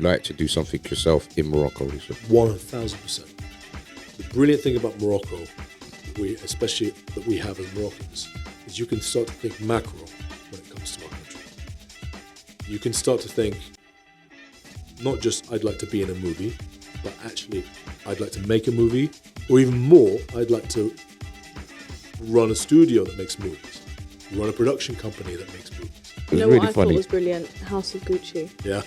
like to do something yourself in Morocco? 1,000%. The brilliant thing about Morocco, especially that we have as Moroccans, is you can start to think macro when it comes to our country. You can start to think not just I'd like to be in a movie, but actually I'd like to make a movie, or even more, I'd like to run a studio that makes movies, run a production company that makes movies. You know really what I funny. thought was brilliant? House of Gucci. Yeah.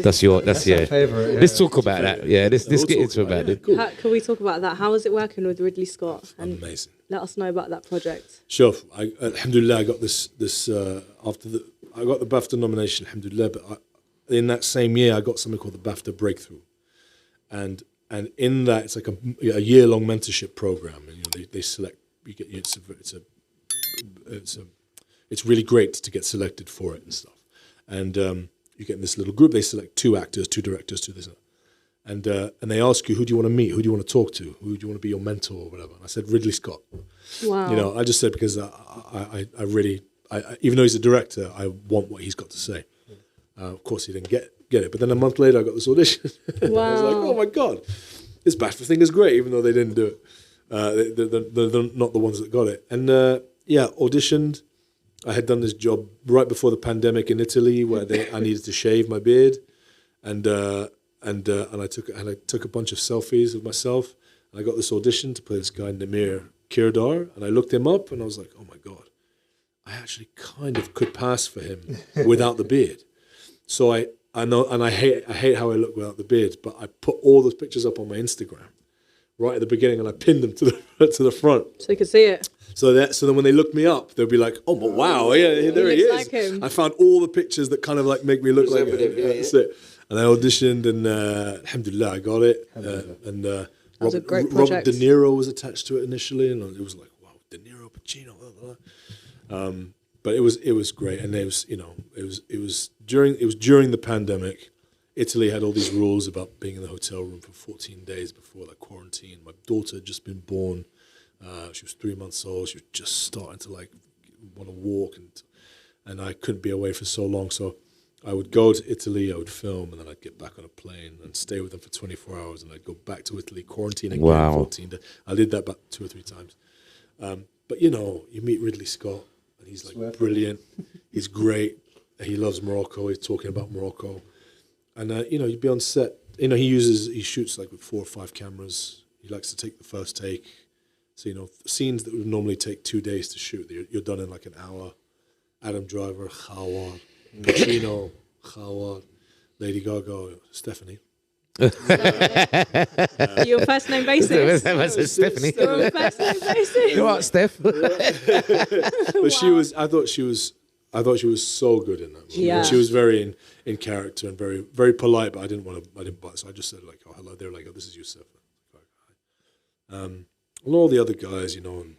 That's your favorite. Let's talk about that. Yeah, let's get into about it. Cool. Can we talk about that? How was it working with Ridley Scott? And Amazing. let us know about that project. Sure. Alhamdulillah, I got this after I got the BAFTA nomination, alhamdulillah, but in that same year I got something called the BAFTA Breakthrough. And in that it's like a year-long mentorship program, and they select you get it's really great to get selected for it and stuff. And you get in this little group, they select 2 actors, 2 directors, 2 this and they ask you, who do you want to meet, who do you want to talk to, who do you want to be your mentor or whatever. And I said Ridley Scott. Wow. I just said because I really even though he's a director, I want what he's got to say. Of course he didn't get it, but then a month later I got this audition. Wow. I was like, oh my God, this BAFTA thing is great, even though they didn't do it. They're not the ones that got it. And auditioned. I had done this job right before the pandemic in Italy, where I needed to shave my beard, and I took a bunch of selfies of myself. And I got this audition to play this guy Namir Kirdar, and I looked him up, and I was like, oh my God, I actually kind of could pass for him without the beard. So I know, and I hate how I look without the beard, but I put all those pictures up on my Instagram right at the beginning, and I pinned them to the front, so you could see it. So then when they look me up, they'll be like, "Oh, but wow, yeah, there he is." Like him. I found all the pictures that kind of like make me look like him. That's it. And I auditioned, and alhamdulillah, I got it. And was a great Robert project. De Niro was attached to it initially, and it was like, wow, De Niro, Pacino. Blah, blah. But it was great, and it was during the pandemic. Italy had all these rules about being in the hotel room for 14 days before the quarantine. My daughter had just been born. She was 3 months old. She was just starting to like want to walk, and I couldn't be away for so long. So I would go to Italy, I would film, and then I'd get back on a plane and stay with them for 24 hours, and I'd go back to Italy, quarantine again, Wow. 14 days. I did that about 2 or 3 times. But you meet Ridley Scott, and he's like brilliant. He's great. He loves Morocco. He's talking about Morocco. And, you'd be on set. He shoots like with 4 or 5 cameras. He likes to take the first take. So, scenes that would normally take 2 days to shoot, you're done in like an hour. Adam Driver, Khawar, Pacino, Khawar, Lady Gaga, Stephanie. Your first name basis. Stephanie. Your first name basis. You are Steph. But I thought she was so good in that movie. Yeah. And she was very in character and very, very polite, but I didn't bite. So I just said like, oh, hello. They were like, oh, this is Youssef. And all the other guys, and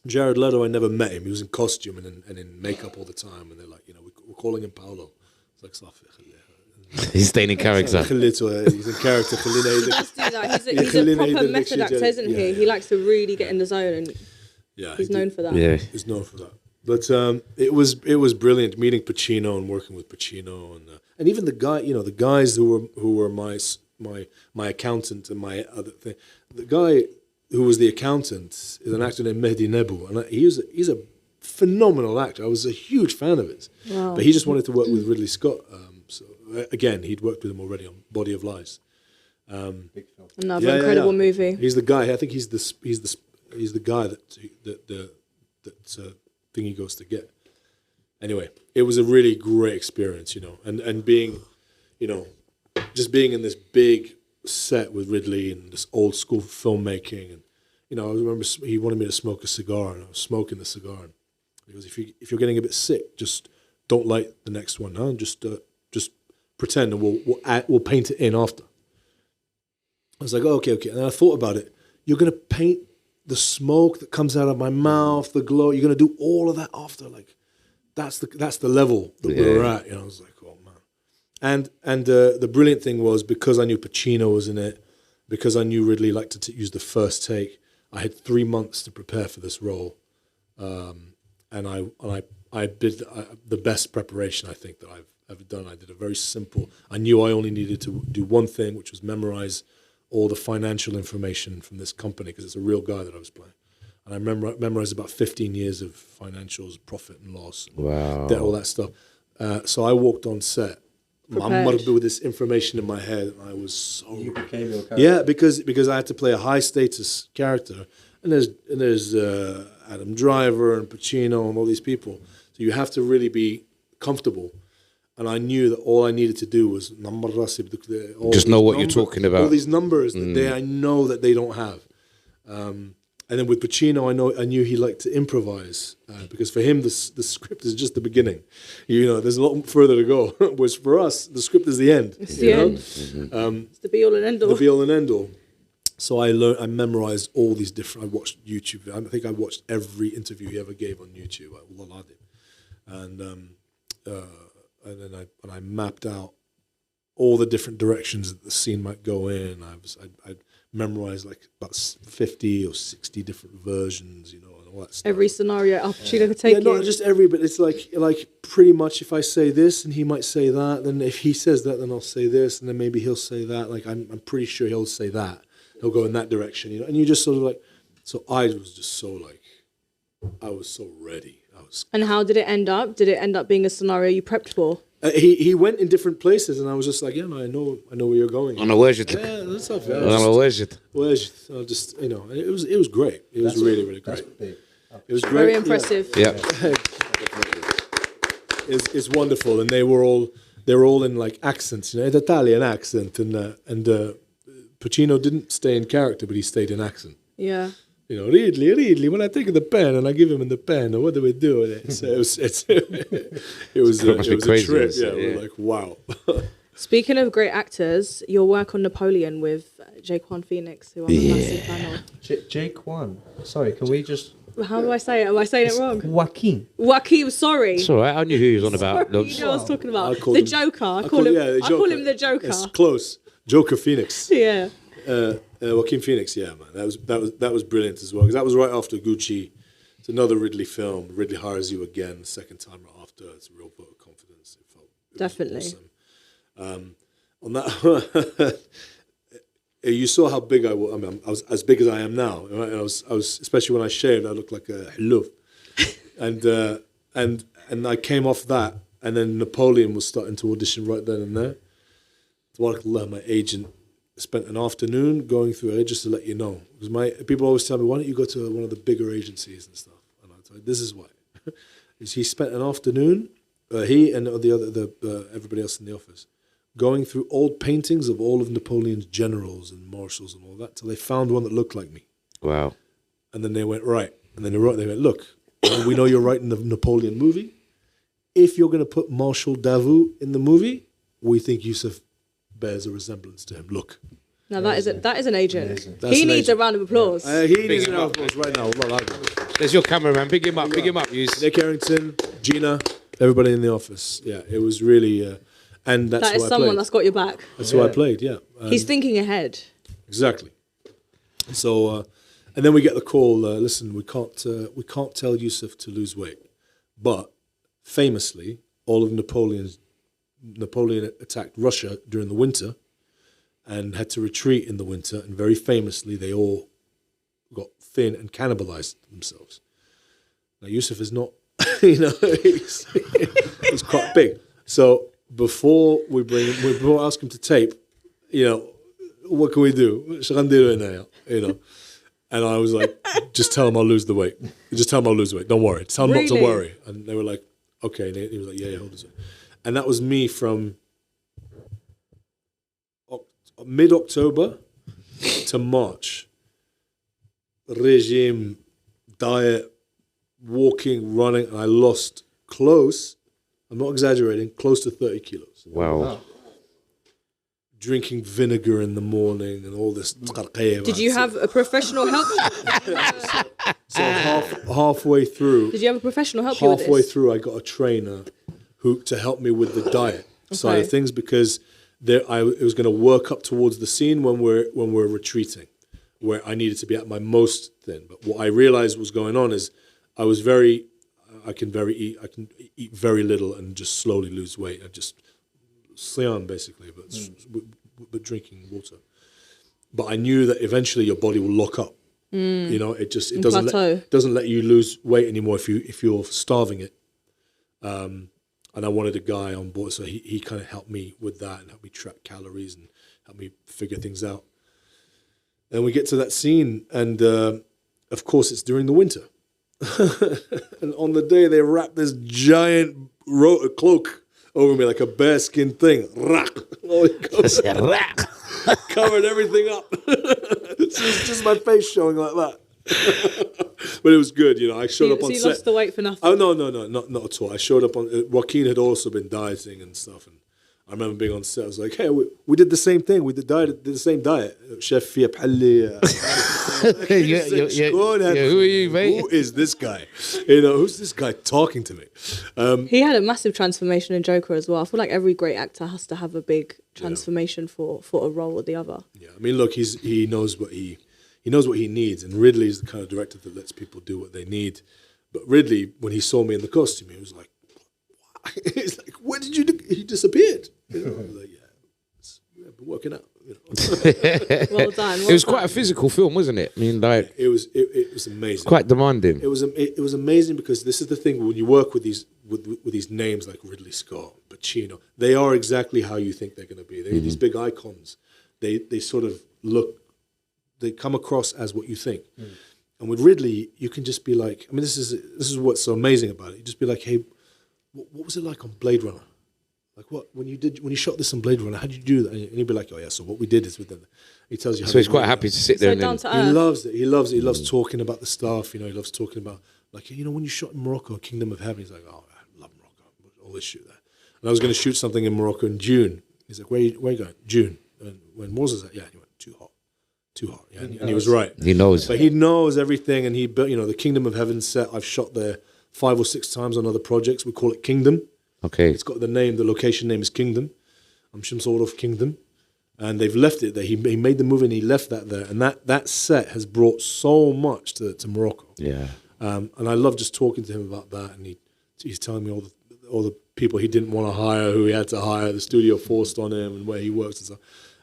Jared Leto, I never met him. He was in costume and in makeup all the time. And they're like, we're calling him Paolo. It's like, Safi. He's staying in character. He's in character. He does do that. He's a proper method actor, isn't he? Yeah. He likes to really get in the zone, and he's known for that. Yeah. He's known for that. But it was brilliant meeting Pacino and working with Pacino and even the guys who were my accountant and my other thing. The guy who was the accountant is an actor named Mehdi Nebu, and he's a phenomenal actor. I was a huge fan of his. Wow. But he just wanted to work with Ridley Scott. So again, he'd worked with him already on Body of Lies. Another incredible movie. He's the guy. I think he's the guy that Thingy goes to get. Anyway, it was a really great experience, and being, just being in this big set with Ridley and this old school filmmaking, and I remember he wanted me to smoke a cigar, and I was smoking the cigar, and he goes, if you're getting a bit sick, just don't light the next one, huh? Just pretend, and we'll paint it in after. I was like, oh, okay, and then I thought about it. You're gonna paint the smoke that comes out of my mouth, the glow, you're going to do all of that after. Like, that's the level that we were at. I was like, oh, man. And the brilliant thing was, because I knew Pacino was in it, because I knew Ridley liked to use the first take, I had 3 months to prepare for this role. And I did the best preparation, I think, that I've ever done. I did a very simple. I knew I only needed to do one thing, which was memorize all the financial information from this company, because it's a real guy that I was playing. And I memorized about 15 years of financials, profit and loss, all that stuff. So I walked on set, with this information in my head, and I was so... You became your character. Yeah, because I had to play a high-status character, and there's Adam Driver and Pacino and all these people. So you have to really be comfortable. And I knew that all I needed to do was just know what you're talking about. All these numbers that I know that they don't have. And then with Pacino, I knew he liked to improvise, because for him the script is just the beginning. There's a lot further to go. Whereas for us, the script is the end. It's the end. It's the be all and end all. The be all and end all. So I memorized all these different. I watched YouTube. I think I watched every interview he ever gave on YouTube. And then I mapped out all the different directions that the scene might go in. I memorized like about 50 or 60 different versions, and all that stuff. Every scenario Pacino could take not just every, but it's like pretty much if I say this and he might say that, then if he says that, then I'll say this, and then maybe he'll say that. Like I'm pretty sure he'll say that. He'll go in that direction, and you just sort of like. So I was just so like, I was so ready. And how did it end up? Did it end up being a scenario you prepped for? He went in different places, and I was just like, I know where you're going. I know where's it. Yeah, that's stuff. I know where's it. I'll just, it was great. It was really, really great. It was great. Very impressive. Yeah. It's wonderful, and they're all in like accents, an Italian accent, and Pacino didn't stay in character, but he stayed in accent. Yeah. Ridley, when I take the pen and I give him the pen, what do we do with it? So it was a trip. Yeah, we're like, wow. Speaking of great actors, your work on Napoleon with Joaquin Phoenix, who I'm a massive fan of. Joaquin. Sorry, can we just... How do I say it? Am I saying it wrong? Joaquin, sorry. It's all right. I knew who he was on about. Sorry, you know what I was talking about. The Joker. I call him the Joker. It's close. Joker Phoenix. Yeah. Joaquin Phoenix, yeah, man, that was brilliant as well, because that was right after Gucci. It's another Ridley film. Ridley hires you again, second time right after. It's a real vote of confidence. It Definitely. was awesome. On that, you saw how big I was. I mean, I was as big as I am now. Right? And I was especially when I shaved, I looked like a hello. and I came off that, and then Napoleon was starting to audition right then and there. My agent spent an afternoon going through it, just to let you know, because people always tell me, why don't you go to one of the bigger agencies and stuff? And I was like, this is why. He spent an afternoon, he and everybody else in the office, going through old paintings of all of Napoleon's generals and marshals and all that, till they found one that looked like me. Wow. And then they went, right. And then they went, look, we know you're writing the Napoleon movie. If you're going to put Marshal Davout in the movie, we think Youssef bears a resemblance to him. Look. Now that is an agent. He needs a round of applause. He needs a round of applause right now. There's your cameraman. Pick him up, Yous. Nick Harrington, Gina, everybody in the office. Yeah, it was really, and that's that is who I someone played. That's got your back. That's who I played. Yeah, he's thinking ahead. Exactly. So, and then we get the call. Listen, we can't tell Youssef to lose weight, but famously, all of Napoleon attacked Russia during the winter and had to retreat in the winter, and very famously they all got thin and cannibalized themselves. Now Youssef is not, he's quite big. So before we ask him to tape, what can we do? And I was like, just tell him I'll lose the weight. Just tell him I'll lose the weight. Don't worry. Tell him not to worry. And they were like, okay. And he was like, yeah, hold on. And that was me from mid-October to March. Regime, diet, walking, running, and I lost close, I'm not exaggerating, close to 30 kilos. Wow. Drinking vinegar in the morning and all this. Did you have a professional help? So halfway through. Did you have a professional help you with this? Halfway through, I got a trainer to help me with the diet side of things, because it was going to work up towards the scene when we're retreating, where I needed to be at my most thin. But what I realized was going on is I can eat very little and just slowly lose weight. Siyam basically, but drinking water. But I knew that eventually your body will lock up. You know, it doesn't let you lose weight anymore if you're starving it. And I wanted a guy on board, so he kind of helped me with that and helped me track calories and helped me figure things out. And we get to that scene, and of course it's during the winter. And on the day they wrap this giant cloak over me like a bearskin thing. Covered everything up. It's just my face showing like that. But it was good, you know. I showed up on set. So you lost the weight for nothing? Oh, no, not at all. I showed up on... Joaquin had also been dieting and stuff, and I remember being on set. I was like, hey, we did the same thing. We did the same diet. Chef Fia Bhalli. Who are you, mate? Who is this guy? You know, who's this guy talking to me? He had a massive transformation in Joker as well. I feel like every great actor has to have a big transformation for a role or the other. Yeah, I mean, look, he knows what he knows what he needs, and Ridley is the kind of director that lets people do what they need. But Ridley, when he saw me in the costume, he was like, he's like, "What did you do?" He disappeared. You know? I was like, yeah, I've been working out. You know? Well done. It was quite a physical film, wasn't it? I mean, like it was amazing. Quite demanding. It was amazing because this is the thing when you work with these names like Ridley Scott, Pacino, they are exactly how you think they're going to be. They're these big icons. They sort of look. They come across as what you think. And with Ridley, you can just be like, I mean, this is what's so amazing about it. You just be like, hey, what was it like on Blade Runner? Like when you shot this on Blade Runner, how did you do that? And he'd be like, oh yeah, so what we did is with them. He tells you how. So he's quite happy to sit there. So down to earth. He loves it. He loves it. He loves talking about the stuff. You know, he loves talking about like, you know, when you shot in Morocco, Kingdom of Heaven. He's like, oh, I love Morocco. All this shoot there. And I was going to shoot something in Morocco in June. He's like, where are you going? June. And when Moses at? Yeah, he went too hot. Yeah, and he was right. He knows. But he knows everything, and he built, you know, the Kingdom of Heaven set. I've shot there 5 or 6 times on other projects. We call it Kingdom. Okay. It's got the location name is Kingdom. I'm sort of Kingdom. And they've left it there. He made the movie and he left that there. And that set has brought so much to Morocco. Yeah. And I love just talking to him about that. And he's telling me all the people he didn't want to hire, who he had to hire, the studio forced on him, and where he works and stuff.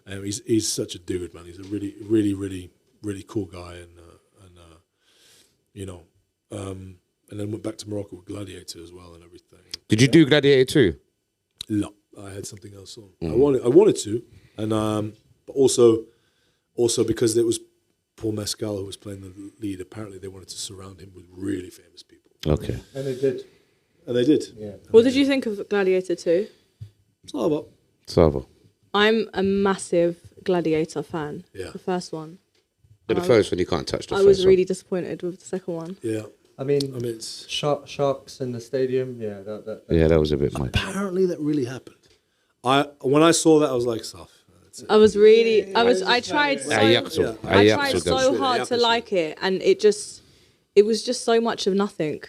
And he's such a dude, man. He's a really, really, really, really cool guy, and you know, and then went back to Morocco with Gladiator as well and everything. Did you do Gladiator too? No, I had something else on. I wanted to, and but also because it was Paul Mescal who was playing the lead. Apparently, they wanted to surround him with really famous people. Okay. And they did. Yeah. What did you think of Gladiator 2? Savo. I'm a massive Gladiator fan. Yeah. The first one. But the first one you can't touch. I was really disappointed with the second one. Yeah. I mean it's sharks in the stadium. Yeah, that was a bit much. Apparently, that really happened. When I saw that, I was like, "Saf." I tried so hard to like it, and it was just so much of nothing.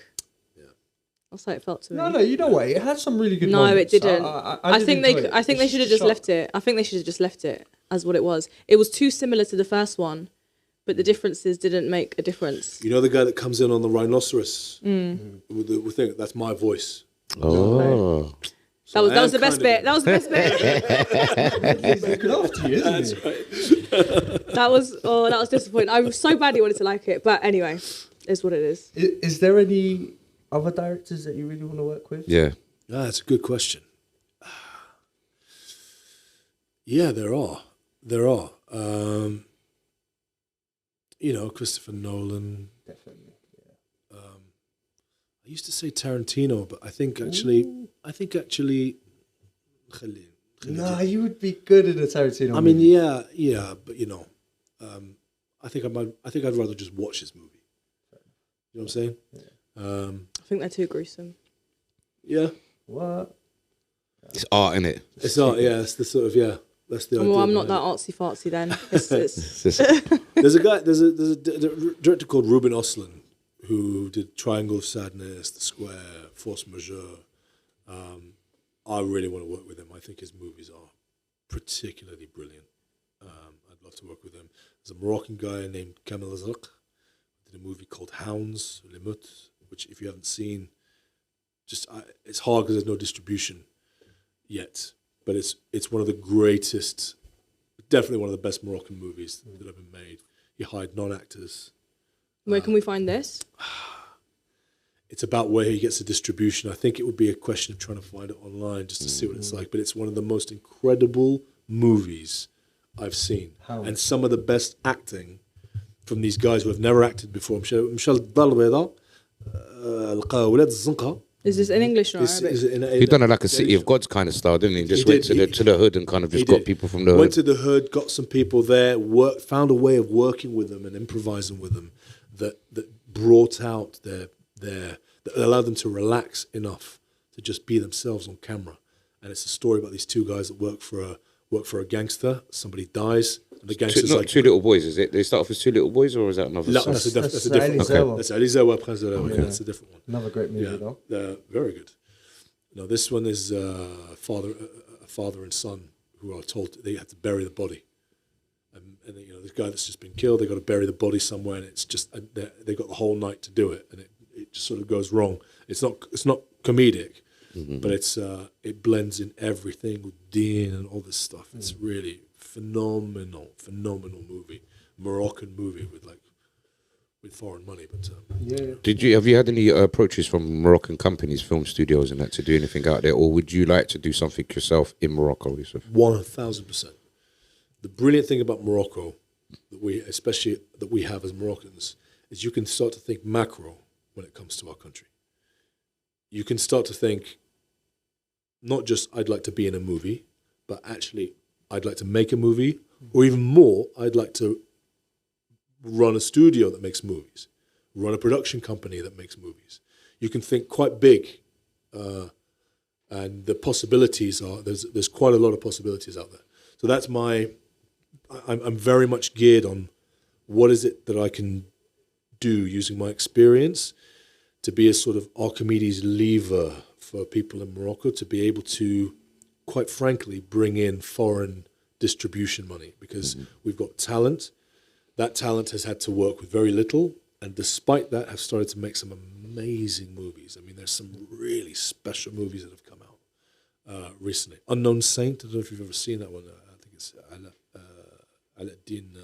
That's how it felt to me. No, you know what? It had some really good No, moments. it didn't. I think they should have just left it. I think they should have just left it as what it was. It was too similar to the first one, but the differences didn't make a difference. You know the guy that comes in on the rhinoceros with the thing? That's my voice. Oh. That was the best bit. That was the best bit. He's looking after you, isn't he? That was disappointing. I so badly wanted to like it, but anyway, it's what it is. Is there any other directors that you really want to work with? Yeah. That's a good question. Yeah, there are. You know, Christopher Nolan. Definitely. Yeah. I used to say Tarantino, but I think actually, Khalil. Nah, you would be good in a Tarantino. I mean, yeah, but you know, I think I'd rather just watch his movie. You know what I'm saying? Yeah. I think they're too gruesome. Yeah. What? It's art, innit? It's art. Yeah, it's the sort of That's the idea. Well, I'm not that artsy fartsy then. There's a director called Ruben Östlund who did Triangle of Sadness, The Square, Force Majeure. I really want to work with him. I think his movies are particularly brilliant. I'd love to work with him. There's a Moroccan guy named Kamel Azraq. Did a movie called Hounds, Limut, which if you haven't seen, it's hard because there's no distribution yet. but it's one of the greatest, definitely one of the best Moroccan movies that have been made. You hide non-actors. Where can we find this? It's about where he gets the distribution. I think it would be a question of trying to find it online just to see what it's like. But it's one of the most incredible movies I've seen. How? And some of the best acting from these guys who have never acted before. مشى الدار البيضاء لقى ولاد الزنقة. Is this in English or Arabic? He done it like a City of Gods kind of style, didn't he? Just went to the hood and kind of just got people from the hood. Went to the hood, got some people there, found a way of working with them and improvising with them that brought out that allowed them to relax enough to just be themselves on camera. And it's a story about these two guys that work for a gangster. Somebody dies, and the gangster's not two little boys, is it? They start off as two little boys, or is that another? No, that's a different one. That's Ali Zawa, Prince of Zawa. That's a different one. Another great movie, though. Very good. No, this one is a father and son who are told they have to bury the body. And you know, this guy that's just been killed, they got to bury the body somewhere, and it's just they got the whole night to do it, and it just sort of goes wrong. It's not comedic, but it blends in everything with Dean and all this stuff. It's really phenomenal movie, Moroccan movie with foreign money. But have you had any approaches from Moroccan companies, film studios, and that to do anything out there, or would you like to do something yourself in Morocco, Youssef? 1000%. The brilliant thing about Morocco, that we have as Moroccans, is you can start to think macro when it comes to our country. You can start to think not just I'd like to be in a movie, but actually I'd like to make a movie, or even more, I'd like to run a studio that makes movies, run a production company that makes movies. You can think quite big, and the possibilities are there's quite a lot of possibilities out there. So that's I'm very much geared on what is it that I can do using my experience to be a sort of Archimedes lever for people in Morocco to be able to, quite frankly, bring in foreign distribution money, because we've got talent. That talent has had to work with very little, and despite that have started to make some amazing movies. I mean, there's some really special movies that have come out recently. Unknown Saint, I don't know if you've ever seen that one. I think it's Aladdin,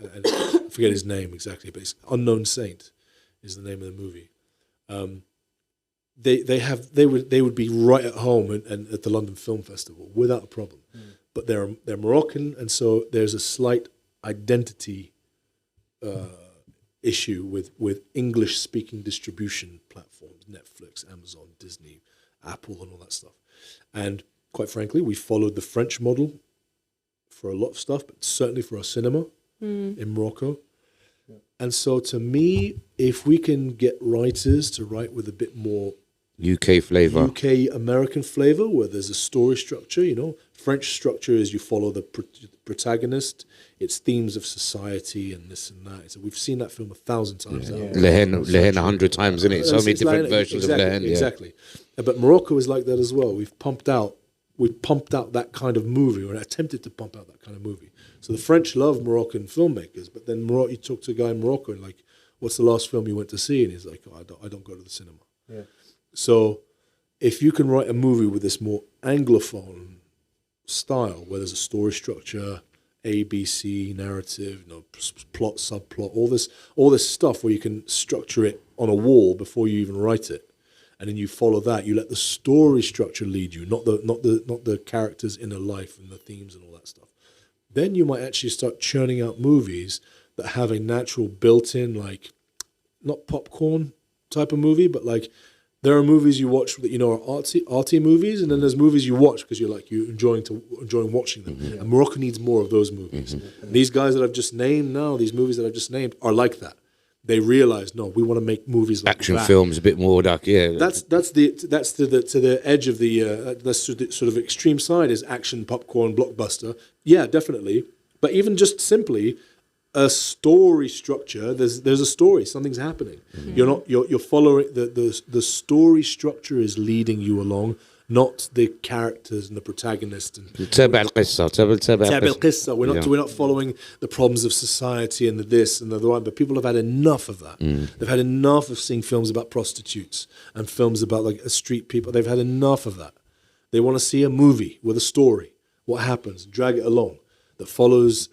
I forget his name exactly, but it's Unknown Saint is the name of the movie. They would be right at home and at the London Film Festival without a problem. But they're Moroccan, and so there's a slight identity issue with English speaking distribution platforms, Netflix, Amazon, Disney, Apple, and all that stuff. And quite frankly, we followed the French model for a lot of stuff, but certainly for our cinema in Morocco. And so to me, if we can get writers to write with a bit more UK flavor, UK American flavor, where there's a story structure, you know, French structure is you follow the protagonist, it's themes of society and this and that. So we've seen that film 1,000 times. Lehen 100 times, isn't it? So many different versions of Lehen. Exactly. But Morocco is like that as well. We've pumped out that kind of movie, or attempted to pump out that kind of movie. So the French love Moroccan filmmakers, but then you talk to a guy in Morocco and like, what's the last film you went to see? And he's like, oh, I don't go to the cinema. Yeah. So if you can write a movie with this more Anglophone style, where there's a story structure, ABC, narrative, plot, subplot, all this stuff where you can structure it on a wall before you even write it, and then you follow that. You let the story structure lead you, not the characters' inner life and the themes and all that stuff. Then you might actually start churning out movies that have a natural built-in, like, not popcorn type of movie, but like, there are movies you watch that are arty movies, and then there's movies you watch because you're enjoying watching them. Mm-hmm. And Morocco needs more of those movies. Mm-hmm. These guys that I've just named now, these movies that I've just named, are like that. They realize, no, we want to make movies like action films, a bit more dark. Yeah, that's to the edge of the that's the sort of extreme side is action, popcorn, blockbuster. Yeah, definitely. But even just simply a story structure. There's a story. Something's happening. Mm-hmm. You're following the story structure is leading you along, not the characters and the protagonist. تابع القصة. We're not following the problems of society and the this and the that. But people have had enough of that. They've had enough of seeing films about prostitutes and films about like street people. They've had enough of that. They want to see a movie with a story, what happens, drag it along, that follows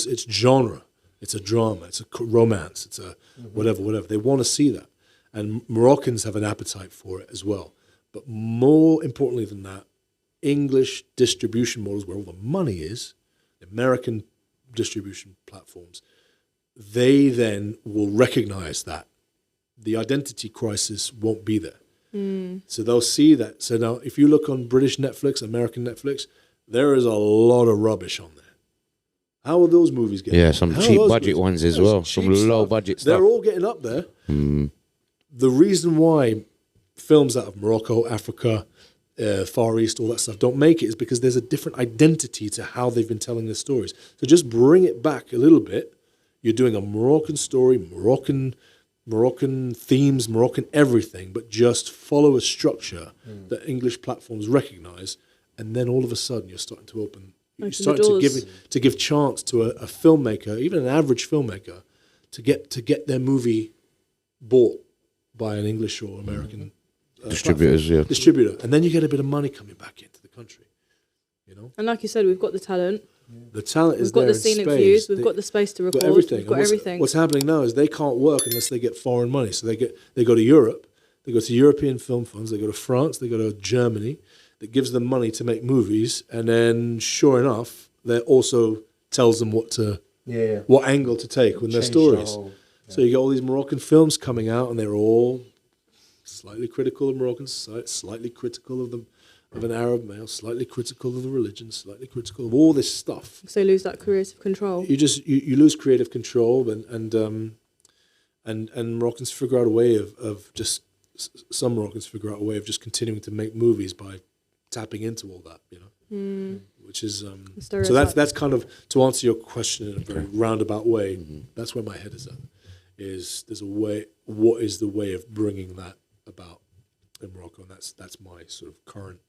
its genre. It's a drama, it's a romance, it's a whatever. They want to see that. And Moroccans have an appetite for it as well. But more importantly than that, English distribution models, where all the money is, American distribution platforms, they then will recognize that the identity crisis won't be there. So they'll see that. So now if you look on British Netflix, American Netflix, there is a lot of rubbish on there. How are those movies getting? Yeah, some cheap budget ones as well. Some low budget stuff. They're all getting up there. The reason why films out of Morocco, Africa, Far East, all that stuff don't make it is because there's a different identity to how they've been telling their stories. So just bring it back a little bit. You're doing a Moroccan story, Moroccan themes, Moroccan everything, but just follow a structure that English platforms recognize, and then all of a sudden you're starting to open. You're starting to give chance to a filmmaker, even an average filmmaker, to get their movie bought by an English or American distributor, and then you get a bit of money coming back into the country. You know, and like you said, we've got the talent. The talent is there. We've got the scenic views. We've got the space to record. We've got everything. What's happening now is they can't work unless they get foreign money. So they go to Europe, they go to European film funds, they go to France, they go to Germany. That gives them money to make movies, and then sure enough, that also tells them what angle to take with their stories. So you get all these Moroccan films coming out, and they're all slightly critical of Moroccan society, slightly critical of an Arab male, slightly critical of the religion, slightly critical of all this stuff. So you lose that creative control. You lose creative control, and Moroccans figure out a way of just some Moroccans figure out a way of just continuing to make movies by tapping into all that, you know, which is so that's kind of, to answer your question in a very roundabout way. That's where my head is at. There's a way? What is the way of bringing that about in Morocco? And that's my sort of current.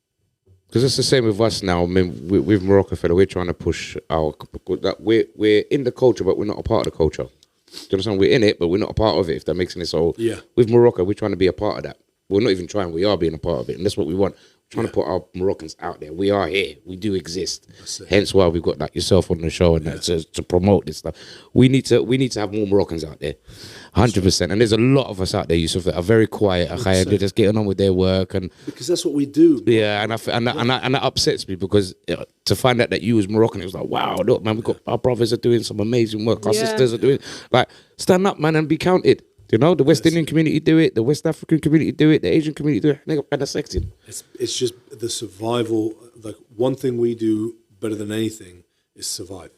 Because it's the same with us now. I mean, with Marocafella, we're trying to push that we're in the culture, but we're not a part of the culture. Do you understand? We're in it, but we're not a part of it. If that makes any sense. Yeah. With Morocco, we're trying to be a part of that. We're not even trying. We are being a part of it, and that's what we want. Trying to put our Moroccans out there. We are here. We do exist. Hence why we've got like yourself on the show and that to promote this stuff. We need to have more Moroccans out there, 100%. And there's a lot of us out there, Youssef, that are very quiet. They're just getting on with their work, and because that's what we do. Yeah, and that upsets me because to find out that you was Moroccan, it was like, wow, look, man, we got our brothers are doing some amazing work. Our sisters are doing like stand up, man, and be counted. You know, the West Indian community do it, the West African community do it, the Asian community do it. And that's sexy. It's just the survival. Like one thing we do better than anything is survive.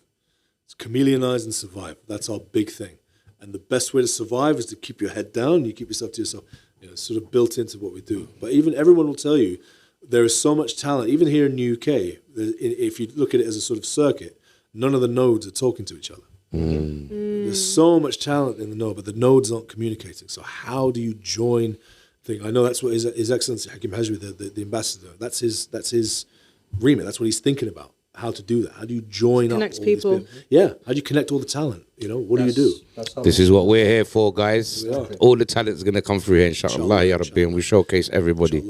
It's chameleonize and survive. That's our big thing. And the best way to survive is to keep your head down. You keep yourself to yourself. You know, it's sort of built into what we do. But even everyone will tell you there is so much talent. Even here in the UK, if you look at it as a sort of circuit, none of the nodes are talking to each other. There's so much talent in the node, but the nodes aren't communicating. So how do you join thing? I know that's what His Excellency Hakim Hajri, the ambassador, that's his remit. That's what he's thinking about. How to do that? How do you join up all these people? Yeah. How do you connect all the talent? You know, what do you do? This is what we're here for, guys. All the talent is going to come through here, inshallah, ya Rabbi, and we showcase everybody.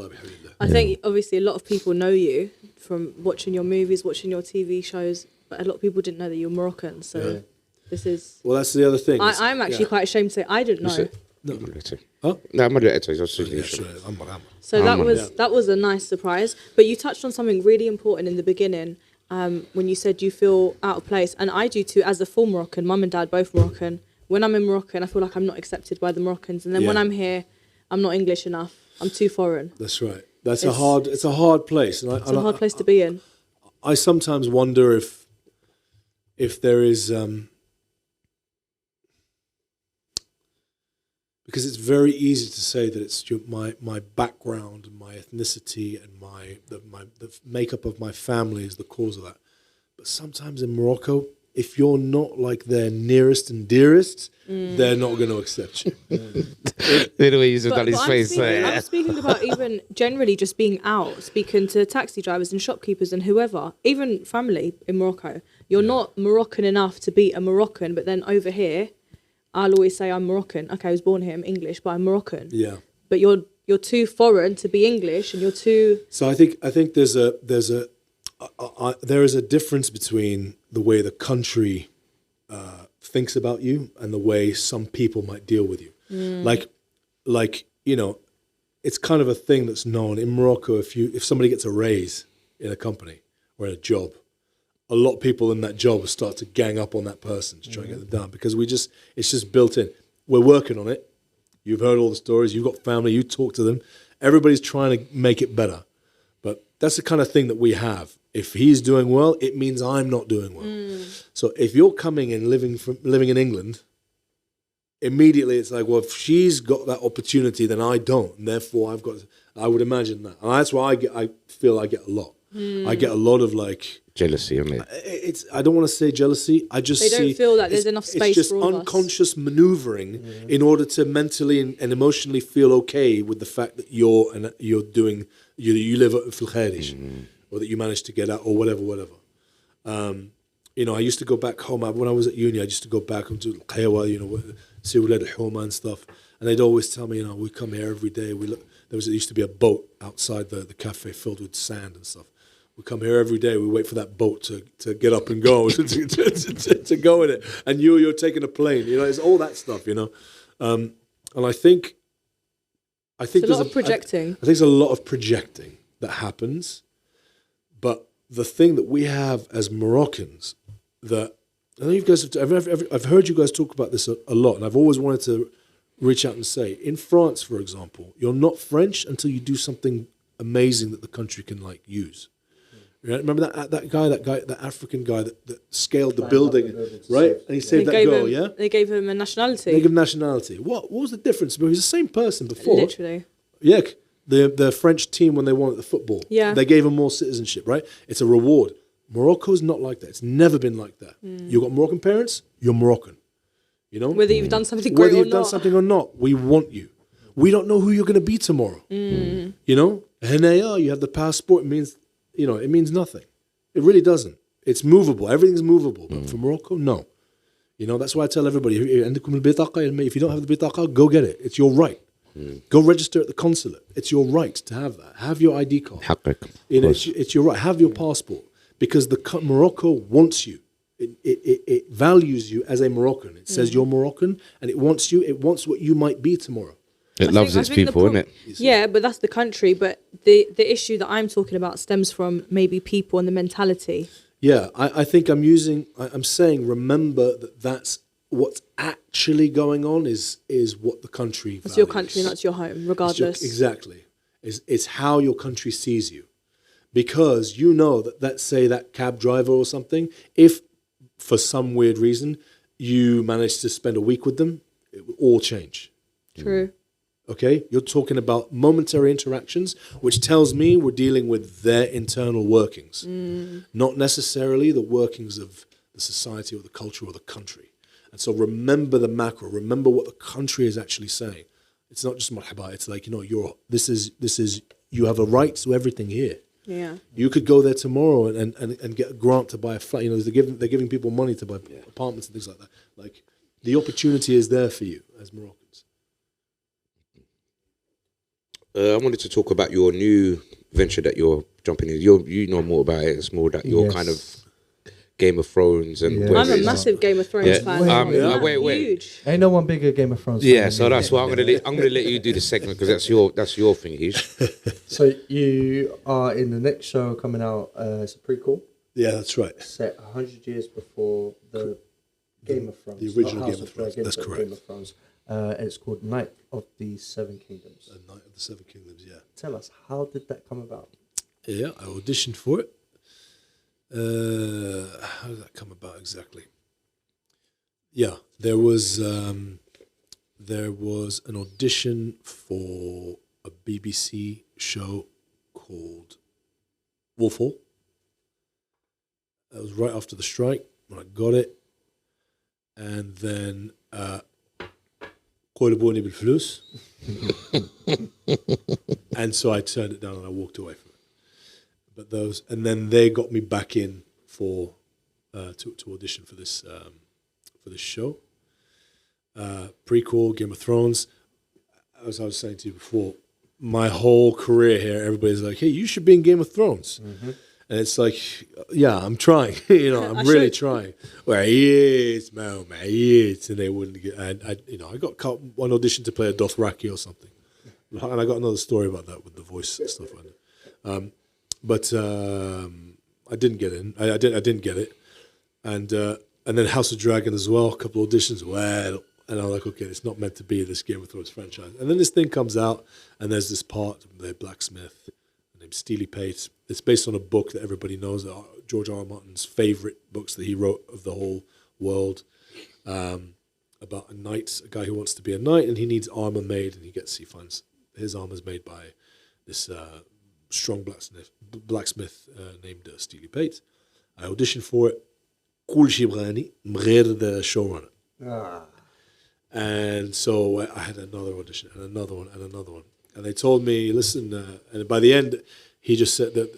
I think obviously a lot of people know you from watching your movies, watching your TV shows, but a lot of people didn't know that you're Moroccan. So this is... Well, that's the other thing. I'm actually quite ashamed to say I didn't know. So that was a nice surprise. But you touched on something really important in the beginning when you said you feel out of place. And I do too, as a full Moroccan, mum and dad both Moroccan. When I'm in Morocco, I feel like I'm not accepted by the Moroccans. And then when I'm here, I'm not English enough. I'm too foreign. That's right. It's a hard place. And it's a hard place to be in. I sometimes wonder if there is... because it's very easy to say that it's my background and my ethnicity and the makeup of my family is the cause of that. But sometimes in Morocco, if you're not like their nearest and dearest, they're not going to accept you. The way he's done his face. I'm speaking about even generally just being out, speaking to taxi drivers and shopkeepers and whoever, even family in Morocco. You're not Moroccan enough to be a Moroccan, but then over here, I'll always say I'm Moroccan. Okay, I was born here, I'm English, but I'm Moroccan. Yeah. But you're you're too foreign to be English, and you're too. So I think there is a difference between the way the country thinks about you and the way some people might deal with you. Like you know, it's kind of a thing that's known in Morocco. If somebody gets a raise in a company or in a job, a lot of people in that job start to gang up on that person to try and get them down, because it's just built in. We're working on it. You've heard all the stories. You've got family. You talk to them. Everybody's trying to make it better. But that's the kind of thing that we have. If he's doing well, it means I'm not doing well. So if you're coming and living in England, immediately it's like, well, if she's got that opportunity, then I don't, and therefore I would imagine that, and that's why I feel I get a lot. I get a lot of like jealousy. I mean, I don't want to say jealousy. I just They don't feel that there's enough space. It's just for all unconscious maneuvering in order to mentally and emotionally feel okay with the fact that you live at Fil Kharij, or that you managed to get out, or whatever. You know, I used to go back home when I was at uni. I used to go back and do Qiywa, you know, see Wulad al-Huma and stuff, and they'd always tell me, you know, we come here every day. There used to be a boat outside the cafe filled with sand and stuff. We come here every day. We wait for that boat to get up and go to go in it. And you're taking a plane. You know, it's all that stuff. You know, and I think there's a lot of projecting. I think there's a lot of projecting that happens. But the thing that we have as Moroccans, that I know you guys I've heard you guys talk about this a lot, and I've always wanted to reach out and say, in France, for example, you're not French until you do something amazing that the country can like use. Remember that African guy that scaled the building, right? And he saved that girl, yeah? They gave him a nationality. They gave him nationality. What was the difference? He was the same person before. Literally. Yeah, the French team, when they won at the football, they gave him more citizenship, right? It's a reward. Morocco's not like that. It's never been like that. You've got Moroccan parents, you're Moroccan. You know? Whether you've done something great or not. Whether you've done something or not, we want you. We don't know who you're going to be tomorrow. You know? Henaya, you have the passport, it means nothing. It really doesn't. It's movable. Everything's movable. But for Morocco, no. You know, that's why I tell everybody, if you don't have the bitaqa, go get it. It's your right. Go register at the consulate. It's your right to have that. Have your ID card. You know, it's your right. Have your passport. Because Morocco wants you. It values you as a Moroccan. It says you're Moroccan, and it wants you. It wants what you might be tomorrow. It loves its people, isn't it? Yeah, but that's the country. But the issue that I'm talking about stems from maybe people and the mentality. Yeah, I think I'm saying, remember that's what's actually going on is what the country values. It's your country, not your home, regardless. Exactly. It's how your country sees you. Because you know that, let's say that cab driver or something, if for some weird reason you manage to spend a week with them, it will all change. True. Okay? You're talking about momentary interactions, which tells me we're dealing with their internal workings, not necessarily the workings of the society or the culture or the country. And so remember the macro, remember what the country is actually saying. It's not just marhaba, it's like, you know, this is you have a right to everything here. Yeah, you could go there tomorrow and get a grant to buy a flat. You know, they're giving people money to buy apartments and things like that. Like, the opportunity is there for you as Moroccans. I wanted to talk about your new venture that you're jumping in. You know more about it. It's more that you're kind of Game of Thrones and. I'm a massive Game of Thrones fan. Wait. Huge. Ain't no one bigger Game of Thrones. Yeah, so that's why I'm gonna let you do the segment, because that's your thing, Hish. So you are in the next show coming out. It's a prequel. Yeah, that's right. Set 100 years before the Game of Thrones. The original Game of Thrones. That's correct. Game of Thrones. And it's called Night of the Seven Kingdoms. Night of the Seven Kingdoms. Yeah. Tell us, how did that come about? Yeah, I auditioned for it. How did that come about exactly? Yeah, there was an audition for a BBC show called Wolf Hall. That was right after the strike when I got it, and then قولبوني بالفلوس, and so I turned it down and I walked away from it. But and then they got me back in for to audition for this show. Prequel, Game of Thrones. As I was saying to you before, my whole career here, everybody's like, hey, you should be in Game of Thrones. And it's like, yeah, I'm trying. I'm really trying. Where he is, man, he is. And they wouldn't get, I got one audition to play a Dothraki or something. And I got another story about that with the voice and stuff like that. But I didn't get in. I didn't get it. And then House of Dragon as well, a couple of auditions. Well, and I'm like, okay, it's not meant to be this Game of Thrones franchise. And then this thing comes out, and there's this part, the blacksmith, named Steely Pate. It's based on a book that everybody knows, George R. R. Martin's favorite books that he wrote of the whole world, about a knight, a guy who wants to be a knight, and he needs armor made, and he finds his armor's made by this strong blacksmith named Steely Pate. I auditioned for it. Kul Shibrani, Mgher, the showrunner. And so I had another audition and another one and another one. And they told me, listen, and by the end, he just said that,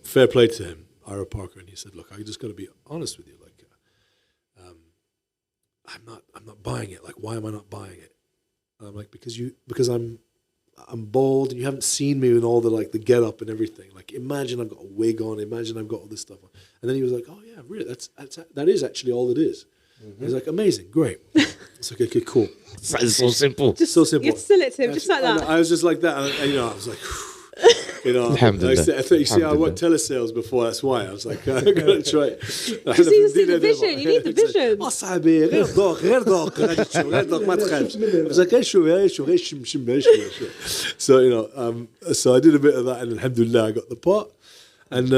fair play to him, Ira Parker, and he said, look, I just got to be honest with you. Like, I'm not buying it. Like, why am I not buying it? And I'm like, because I'm bald and you haven't seen me in all the get up and everything. Like, imagine I've got a wig on. Imagine I've got all this stuff on. And then he was like, oh yeah, really? That is actually all it is. He's like, amazing, great. It's like, okay, cool. It's so simple. Just so simple. You sell it to him, just like that. I was just like that. And, I was like, I think, see, I worked telesales before, that's why. I was like, I'm going to try it. You see the vision, you need the vision. So I did a bit of that, and alhamdulillah, I got the part. And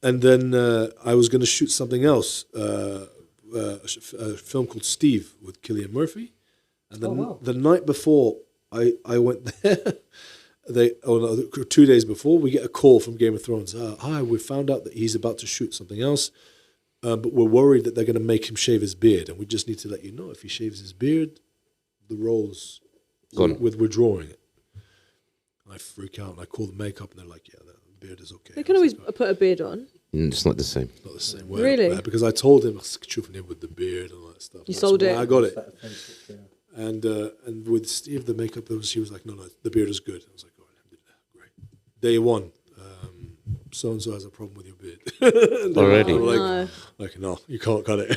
then I was going to shoot something else, a film called Steve with Cillian Murphy. And then the night before I went there, 2 days before, we get a call from Game of Thrones. Hi, we found out that he's about to shoot something else, but we're worried that they're going to make him shave his beard, and we just need to let you know, if he shaves his beard, the role's gone. We're withdrawing it. And I freak out, and I call the makeup, and they're like, yeah, the beard is okay. They can always put a beard on. It's not the same. Not the same way. Really? Because I told him, with the beard and all that stuff. You sold it. I got it. And with Steve, the makeup, she was like, no, the beard is good. I was like, oh, great. Day one, so-and-so has a problem with your beard. Already? Like, no, you can't cut it.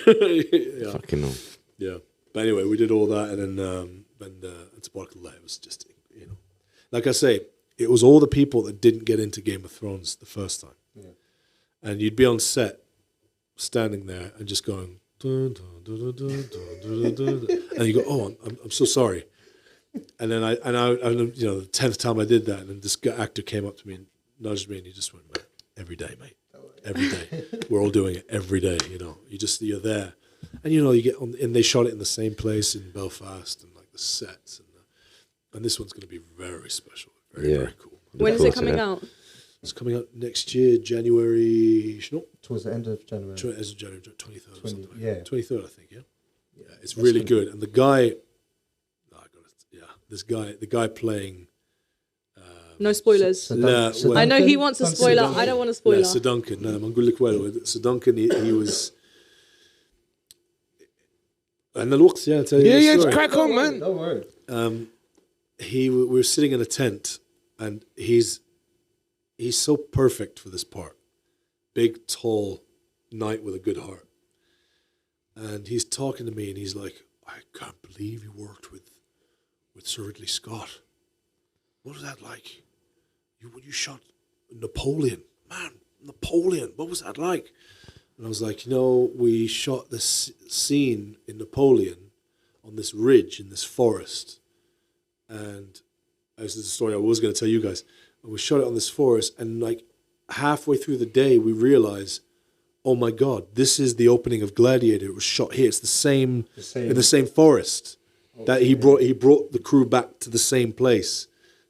Yeah. Fucking no. Yeah. But anyway, we did all that, and then Tabarakallah, it was just, like I say, it was all the people that didn't get into Game of Thrones the first time. Yeah. And you'd be on set, standing there, and just going, dun, dun, dun, dun, dun, dun, dun, dun. And you go, oh, I'm so sorry. And then I the 10th time I did that, and this actor came up to me and nudged me, and he just went, man, every day, mate, every day. We're all doing it every day. You're there, and you get on, and they shot it in the same place in Belfast, and like the sets, and this one's going to be very special, very cool. When is it coming out? It's coming out next year, January. Towards the end of January. As of January 23rd or something. Yeah. 23rd, I think. Yeah. It's really good, and the guy. The guy playing. No spoilers. I know he wants a spoiler. I don't want a spoiler. Sir Duncan. No, Sir Duncan. He was. And the looks, yeah. It's crack on, man. Don't worry. We were sitting in a tent, and he's so perfect for this part. Big, tall knight with a good heart. And he's talking to me, and he's like, I can't believe you worked with Sir Ridley Scott. What was that like? When you shot Napoleon. Man, Napoleon, what was that like? And I was like, we shot this scene in Napoleon on this ridge in this forest. And this is a story I was going to tell you guys. We shot it on this forest, and like halfway through the day, we realized, oh my God, this is the opening of Gladiator. It was shot here. It's the same in the same forest that he brought the crew back to the same place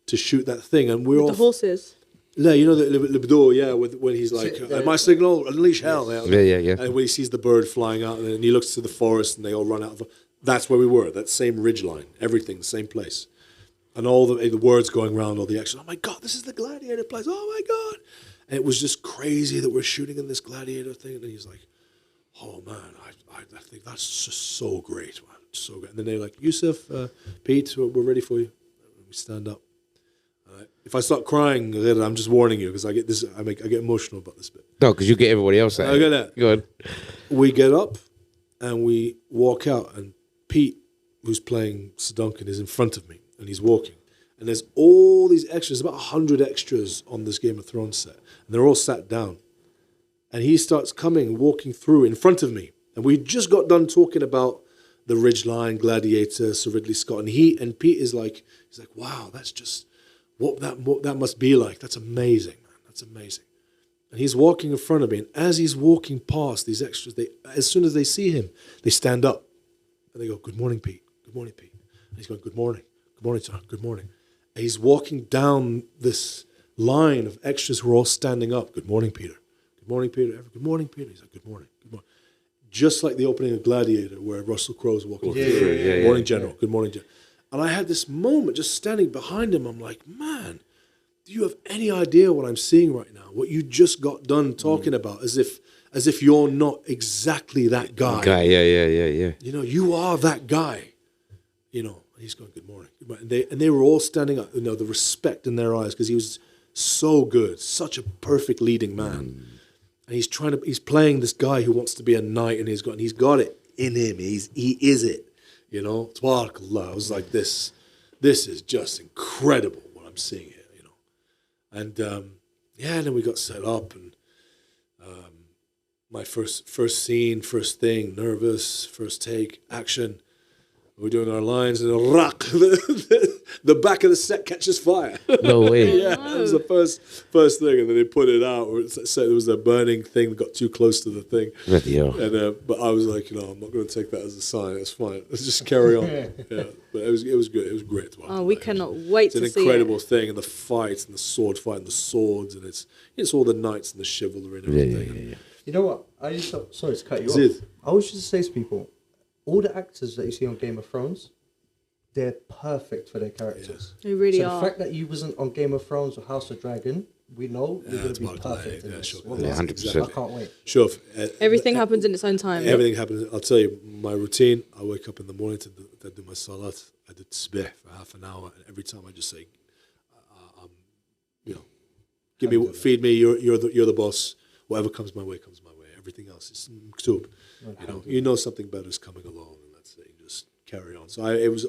to shoot that thing, and we're all the horses. Yeah, the libido, when he's like, my signal, unleash hell. Yeah. And when he sees the bird flying out, and he looks to the forest, and they all run out. That's where we were. That same ridge line, everything, the same place. And all the words going around, all the action. Oh my God, this is the Gladiator place. Oh my God. And it was just crazy that we're shooting in this Gladiator thing. And he's like, oh man, I think that's just so great, man. So great. And then they're like, Youssef, Pete, we're ready for you. And we stand up. And If I start crying, I'm just warning you because I get emotional about this bit. No, because you get everybody else out. I get that. Go on. We get up and we walk out, and Pete, who's playing Sir Duncan, is in front of me, and he's walking. And there's all these extras, about 100 extras on this Game of Thrones set, and they're all sat down. And he starts coming, walking through in front of me, and we just got done talking about the Ridgeline, Gladiator, Sir Ridley Scott, and Pete is like, he's like, wow, that's just what that must be like. That's amazing, man. That's amazing. And he's walking in front of me, and as he's walking past these extras, as soon as they see him, they stand up and they go, "Good morning, Pete. Good morning, Pete." And he's going, "Good morning. Good morning, sir. Good morning." And he's walking down this line of extras who are all standing up. "Good morning, Peter. Good morning, Peter. Good morning, Peter." He's like, "Good morning. Good morning." Just like the opening of Gladiator, where Russell Crowe's walking through. Good morning, General. Good morning, General. And I had this moment just standing behind him. I'm like, man, do you have any idea what I'm seeing right now? What you just got done talking about, as if you're not exactly that guy. Yeah. You know, you are that guy. You know, and he's going, "Good morning." Good morning. And they were all standing up, you know, the respect in their eyes, because he was so good, such a perfect leading man. And he's playing this guy who wants to be a knight, and he's got it in him. He is it. You know, Tabarakallah. I was like, this is just incredible what I'm seeing here, you know. And and then we got set up, and my first scene, first thing, nervous, first take, action. We're doing our lines, and the back of the set catches fire. No way. Yeah, that was the first thing, and then they put it out. So there was a burning thing that got too close to the thing. And but I was like, I'm not going to take that as a sign. It's fine. Let's just carry on. Yeah, but it was good. It was great. Oh, we cannot wait to see it. It's an incredible thing, and the fights, and the sword fight, and the swords, and it's all the knights and the chivalry and everything. Yeah. You know what? Sorry to cut you off. I always used to say to people, all the actors that you see on Game of Thrones, they're perfect for their characters. They really are. So the fact that you wasn't on Game of Thrones or House of Dragon, we know you're going to be perfect in this. Sure. 100%. I can't wait. Sure. Everything happens in its own time. Everything happens. I'll tell you, my routine, I wake up in the morning to do my salat. I do tasbih for half an hour, and every time I just say, feed me, you're the boss. Whatever comes my way, comes my way. Everything else is maktub. You know something better is coming along, and that's it. You just carry on. So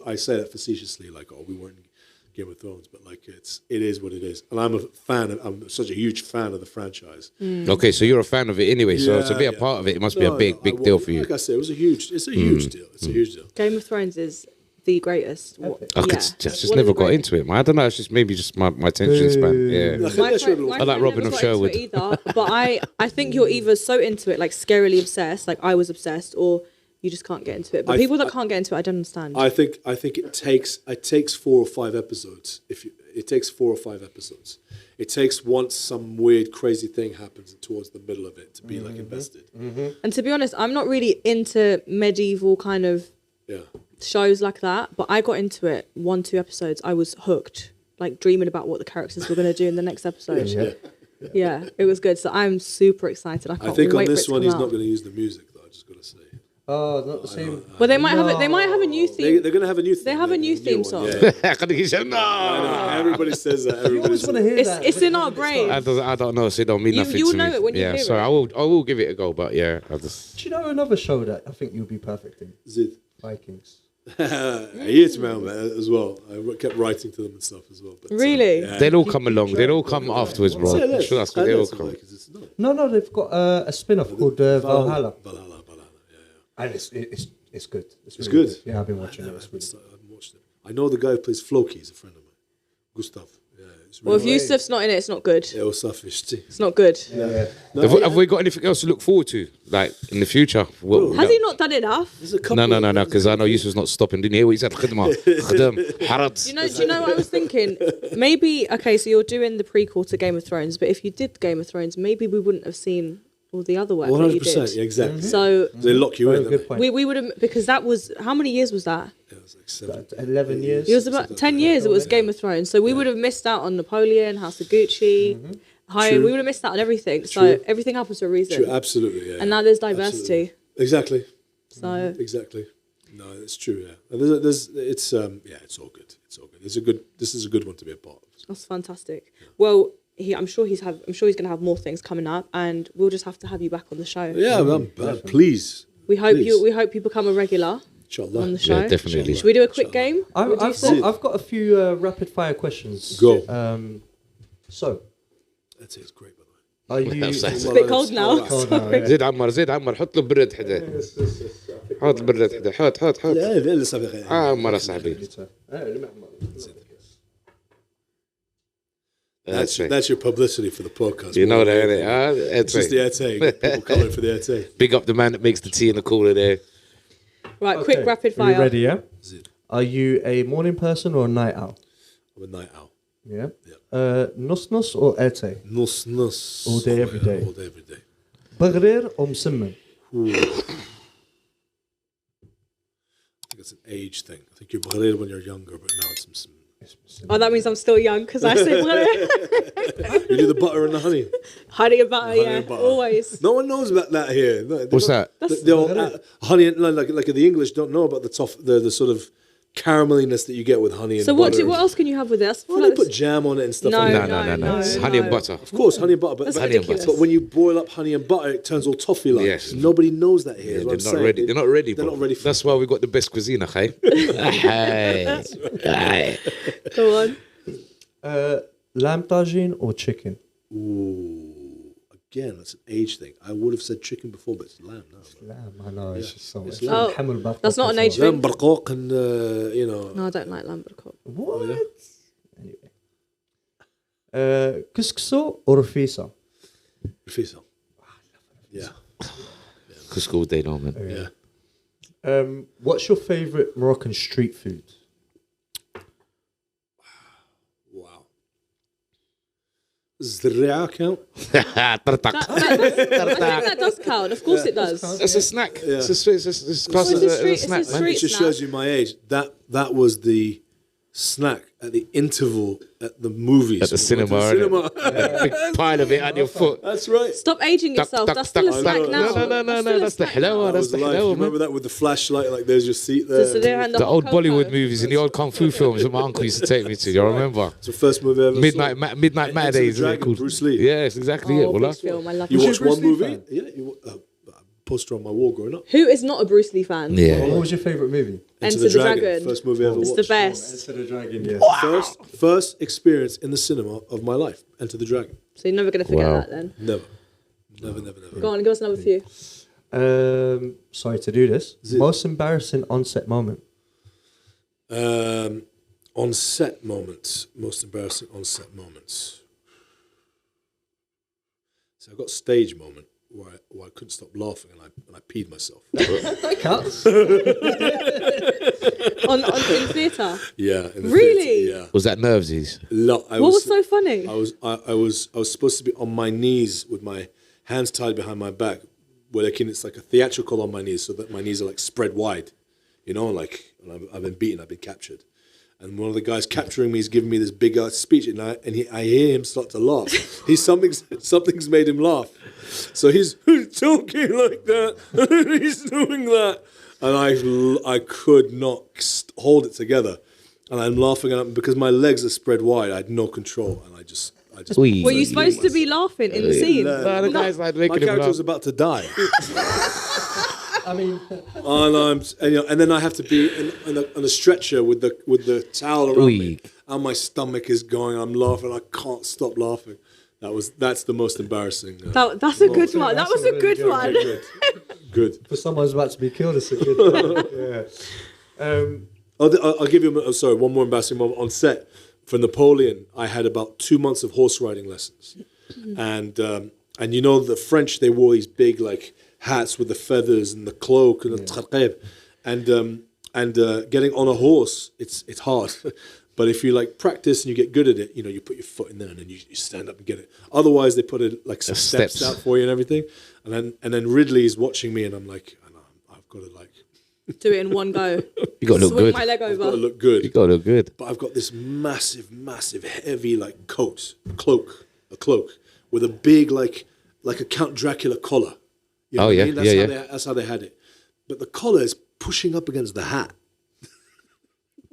I say that facetiously, like, oh, we weren't Game of Thrones, but like it is what it is. And I'm such a huge fan of the franchise. Okay, so you're a fan of it anyway. So to be a part of it, it must be a big deal for you. Like I said, it's a huge deal. It's a huge deal. Game of Thrones is the greatest. I just never got into it, man. I don't know. It's just maybe just my attention span. Yeah, I like Robin of Sherwood. Either, but I think you're either so into it, like scarily obsessed, like I was obsessed, or you just can't get into it. But people that can't get into it, I don't understand. I think it takes 4 or 5 episodes. It takes 4 or 5 episodes. It takes once some weird, crazy thing happens towards the middle of it to be like invested. And to be honest, I'm not really into medieval kind of shows like that. But I got into it 1-2 episodes. I was hooked, like dreaming about what the characters were going to do in the next episode. Yeah, it was good. So I'm super excited. I think on this one he's not going to use the music, though. I just got to say. Oh, not the same. Well, they might have it. They might have a new theme. They're going to have a new theme. They have a new theme song. No, everybody says that. You always want to hear that. It's in our brain. I don't know. So it don't mean nothing to me. You'll know it when you hear it. So I will give it a go. But yeah, Do you know another show that I think you'll be perfect in? Zid. Vikings. Yes, man, as well. I kept writing to them and stuff as well. But, really? They'll all come along. They'll all come afterwards, bro. Trust me, they'll all come. No, they've got a spin-off called Valhalla. Valhalla, yeah. And it's good. It's really good. Yeah, I've been watching it. I haven't watched it. I know the guy who plays Floki. He's a friend of mine. Gustav. Yeah, well, if Youssef's not in it, it's not good. Yeah, it's not good. Yeah. No, have we got anything else to look forward to, like in the future? Has he not done enough? No, because I know Youssef's not stopping. Didn't you hear what he said? Do you know what I was thinking? Maybe, okay, so you're doing the prequel to Game of Thrones, but if you did Game of Thrones, maybe we wouldn't have seen all the other work that you did. 100%, yeah, exactly. So they lock you in. Good point. We would have, because that was, how many years was that? Yeah, it was like 7. 11 years. It was about 10 years. It was Game of Thrones. So we would have missed out on Napoleon, House of Gucci, we would have missed out on everything. So everything happens for a reason. True, absolutely, yeah. And now there's diversity. Absolutely. Exactly. So exactly. No, it's true. Yeah, and it's all good. It's all good. This is a good one to be a part of. That's fantastic. Well, I'm sure he's going to have more things coming up, and we'll just have to have you back on the show. Yeah, please. We hope you become a regular on the show. Yeah, definitely. Should we do a quick game? I've got a few rapid fire questions. Go. So, That's it. It's great, by the way. are you? It's a bit cold now. Sorry. زيد عمر حط له برد حدا حط برد حدا حط لا لا لسه بخير. عمر صاحبي That's your publicity for the podcast. you know that innit? It's just the airtake. People calling for the airtake. Big up the man that makes the tea in the cooler there. Right, quick rapid Are fire. you ready? Yeah. Are you a morning person or a night owl? I'm a night owl. Yeah. Nus or ete? Nus. All day, every day. All day, every day. Bagrir or msimmen? I think it's an age thing. I think you're bgharir when you're younger, but now it's some. Oh, that means I'm still young because I say You do the butter and the honey. honey and butter, Honey yeah, and butter. always. No one knows about that here. No, What's that? Honey and like the English don't know about the sort of carameliness that you get with honey and So butter. what else can you have with this? Well, they put jam on it and stuff like that. No. It's honey and butter. Of course, honey and butter. But, That's honey and ridiculous. but when you boil up honey and butter, it turns all toffee-like. Yes. Nobody knows that here. Yeah, is they're what I'm not saying. ready. They're not ready. They're bro. not ready for That's why we got the best cuisine, okay? Go on. Lamb tagine or chicken? Ooh, again, that's an age thing. I would have said chicken before, but it's lamb now. Lamb, I know. It's just so. It's Oh, that's not an age Lamb thing. barqoq and you know. No, I don't like lamb barqoq. What? yeah. Anyway. Couscous or rafisa? Rafisa. Yeah. Couscous all day long, man. Yeah. What's your favorite Moroccan street food? Wow. Does the Ria count? I think that does count. Of course it does. It's a snack. Yeah. It's classed as a snack, it's a man. street It just snack. shows you my age. That was the snack at the interval at the movies. At the cinema, innit? Big pile of it on your foot. That's right. Stop aging yourself. Tuck, That's tuck, still a tuck. snack now. No. That's the halawa. That's the halawa, Remember man. that with the flashlight? Like there's your seat there. The old Bollywood movies and the old kung fu films that my uncle used to take me to. You remember? It's the first movie I ever saw. Midnight Matinees, isn't it called? Bruce Lee. Yeah, it's exactly it. Oh, Well, big film. I love You it. watched Bruce one Lee movie? fan? Yeah. Poster on my wall growing up. Who is not a Bruce Lee fan? yeah. What was your favorite movie? Enter the Dragon. First movie I ever It's watched. the best. Enter the Dragon. Yeah. First experience in the cinema of my life. Enter the Dragon. So you're never going to forget Wow. that then. Never. Go on, give us another few. Sorry to do this. Most embarrassing on-set moment. On set moments. Most embarrassing on set moments. So I got stage moment where I couldn't stop laughing and I peed myself. Cuts. In theatre? Yeah. In the Really? theatre, yeah. Was that nervesies? What was so funny? I was supposed to be on my knees with my hands tied behind my back, where it's like a theatrical on my knees, so that my knees are like spread wide, you know, like and I've been beaten, I've been captured, and one of the guys capturing me is giving me this big speech, and I hear him start to laugh. Something's made him laugh, so he's talking like that, and he's doing that, and I could not hold it together. And I'm laughing at him because my legs are spread wide. I had no control, and I just. Were you supposed to be laughing in the scene? The guy's like My making him character laugh. was about to die, I mean, and then I have to be on a stretcher with the towel around me, and my stomach is going. I'm laughing. I can't stop laughing. That's the most embarrassing. That's a good one. That was a good one. Good. for someone who's about to be killed, it's a good. Yeah. I'll give you. One more embarrassing moment on set. For Napoleon, I had about 2 months of horse riding lessons, and you know the French, they wore these big like hats with the feathers and the cloak and the taqib, and getting on a horse, it's hard. But if you like practice and you get good at it, you know, you put your foot in there and then you stand up and get it. Otherwise, they put it like some steps out for you and everything. And then Ridley's watching me, and I'm like, I've got to like Do it in one go. You got to look Swing good. my leg I've got to over. look good. You got to look good. But I've got this massive, heavy like a cloak with a big like a Count Dracula collar. You know Oh, what I yeah, mean? That's how they had it. But the collar is pushing up against the hat.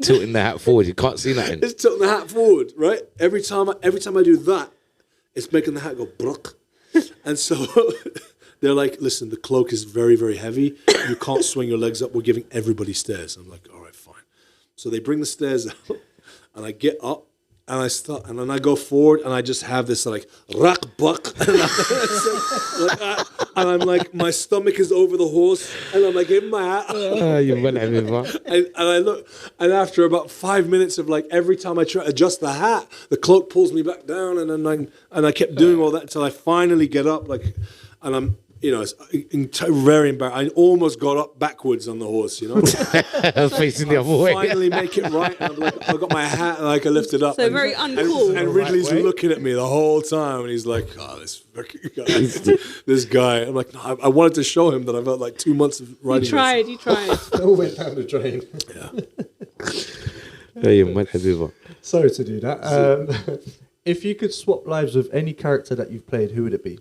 tilting the hat forward. You can't see nothing. It's tilting the hat forward, right? Every time I do that, it's making the hat go bruck. And so they're like, listen, the cloak is very, very heavy. You can't swing your legs up. We're giving everybody stairs. I'm like, all right, fine. So they bring the stairs out, and I get up, and I start, and then I go forward, and I just have this like rock buck, and I'm like, my stomach is over the horse, and I'm like, give him my hat. And I look, and after about 5 minutes of like every time I try to adjust the hat, the cloak pulls me back down, and then I kept doing all that until I finally get up, like, and I'm. You know, it's very embarrassing. I almost got up backwards on the horse, you know. Facing the other way. Finally make it right. And I got my hat and like I lifted up. So very uncool. And Ridley's looking at me the whole time. And he's like, oh, this fucking guy. This guy. I'm like, no, I wanted to show him that I've had like 2 months of riding. You tried. It all went down the drain. Yeah. Sorry to do that. If you could swap lives with any character that you've played, who would it be?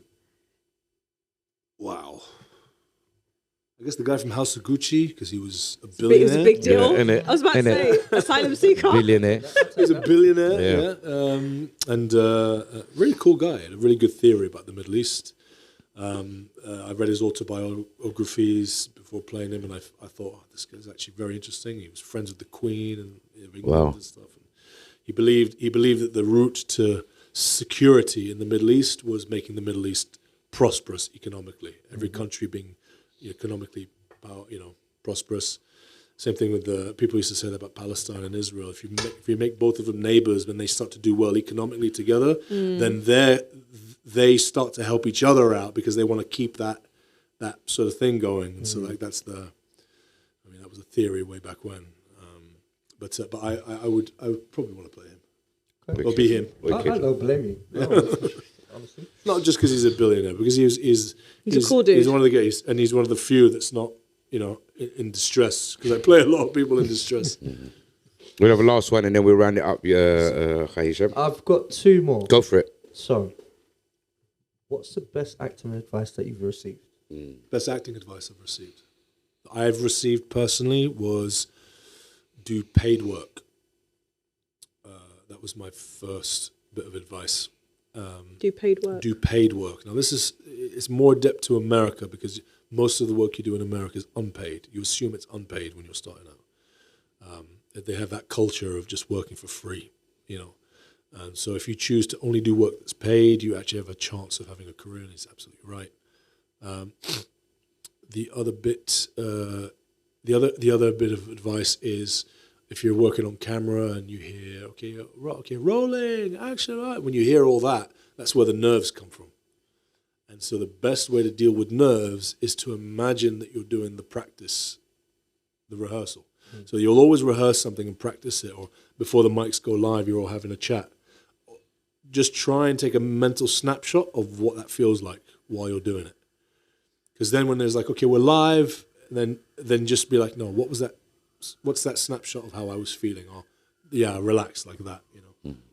Wow. I guess the guy from House of Gucci, because he was a billionaire. It was a big deal. Yeah, I was about to say, asylum seeker. Billionaire. He was a billionaire, and a really cool guy. Had a really good theory about the Middle East. I read his autobiographies before playing him, and I thought, oh, this guy's actually very interesting. He was friends with the Queen and England and stuff. And he believed that the route to security in the Middle East was making the Middle East prosperous economically. Every country being economically, prosperous. Same thing with the people used to say that about Palestine and Israel. If you make both of them neighbors, when they start to do well economically together, then they start to help each other out because they want to keep that sort of thing going. And so like that was a theory way back when. But I would probably want to play him. Or be him. I don't blame you. No. Honestly. Not just because he's a billionaire, because he's a cool dude. He's one of the guys, and he's one of the few that's not, in distress. Because I play a lot of people in distress. We'll have a last one, and then we'll round it up. Hisham. I've got 2 more. Go for it. So, what's the best acting advice that you've received? Best acting advice I've received personally was do paid work. That was my first bit of advice. Do paid work. Do paid work. Now it's more adept to America because most of the work you do in America is unpaid. You assume it's unpaid when you're starting out. They have that culture of just working for free, And so if you choose to only do work that's paid, you actually have a chance of having a career, and he's absolutely right. The other bit of advice is, if you're working on camera and you hear, okay, rolling, action, right. When you hear all that, that's where the nerves come from. And so the best way to deal with nerves is to imagine that you're doing the practice, the rehearsal. So you'll always rehearse something and practice it, or before the mics go live, you're all having a chat. Just try and take a mental snapshot of what that feels like while you're doing it. Because then when there's like, okay, we're live, then just be like, no, what was that? What's that snapshot of how I was feeling? Or, relax like that,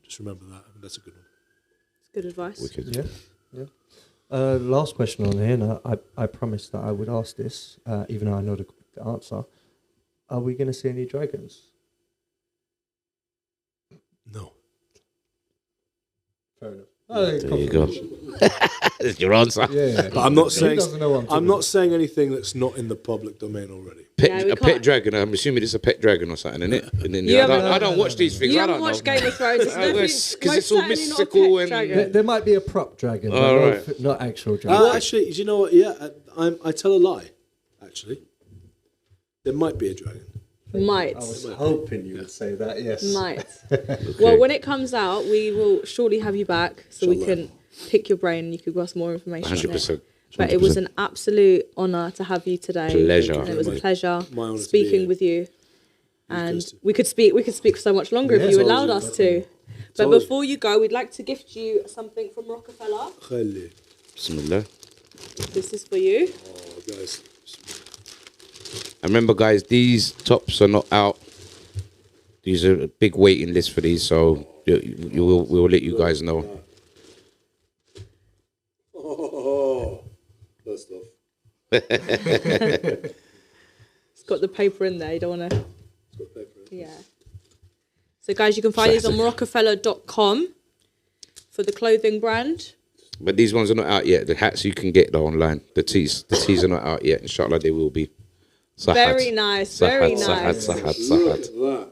Just remember that. That's a good one. Good advice. Wicked. Yeah. Last question on here. Now, I promised that I would ask this, even though I know the answer. Are we going to see any dragons? No. Fair enough. There you go. That's your answer. Yeah. But I'm not saying. I'm not saying anything that's not in the public domain already. A pet dragon. I'm assuming it's a pet dragon or something, isn't it? And then, I don't watch these things. You I don't haven't watched know. Game of Thrones. Because it's all mystical and. There might be a prop dragon, but not actual dragon. Actually, do you know what? Yeah, I tell a lie. Actually, there might be a dragon. Might. I was hoping you would say that, yes. Might. Well, when it comes out, we will surely have you back so we can pick your brain and you could give us more information. 100%. But it was an absolute honour to have you today. Pleasure. And it was a pleasure my speaking with you. And we could speak so much longer if you allowed us to. But before you go, we'd like to gift you something from Marocafella. Bismillah. This is for you. Oh, guys. And remember, guys, these tops are not out. These are a big waiting list for these, so we'll let you guys know. Oh, that stuff. It's got the paper in there. You don't want to. It's got paper in. Yeah. So, guys, you can find these on Marocafella.com for the clothing brand. But these ones are not out yet. The hats you can get though online. The tees are not out yet. Inshallah, they will be. Very nice. Very nice. Look at that.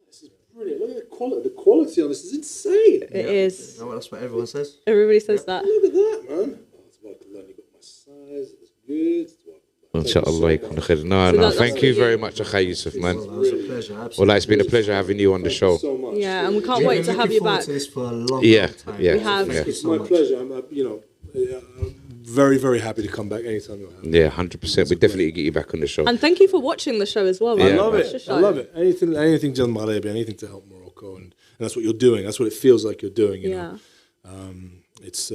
This is brilliant. Look at the quality. The quality on this is insane. It is. No, that's what everyone says. Everybody says that. Look at that, man. It's about to learn. You got my size. It's good. Inshallah. No, thank you very much, Akhay Youssef, man. Well, it's a pleasure. Absolutely. Well, it's been a pleasure having you on the show. So much. Yeah, and we can't wait to have you back. To this for a long, Yeah, long time. yeah. We have. Yeah. It's my pleasure. I'm, very, very happy to come back anytime you want. Yeah, 100%. We definitely get you back on the show. And thank you for watching the show as well. Yeah. I love it. I love it. Anything Jan Maghreb, anything to help Morocco, and that's what you're doing. That's what it feels like you're doing. You know? It's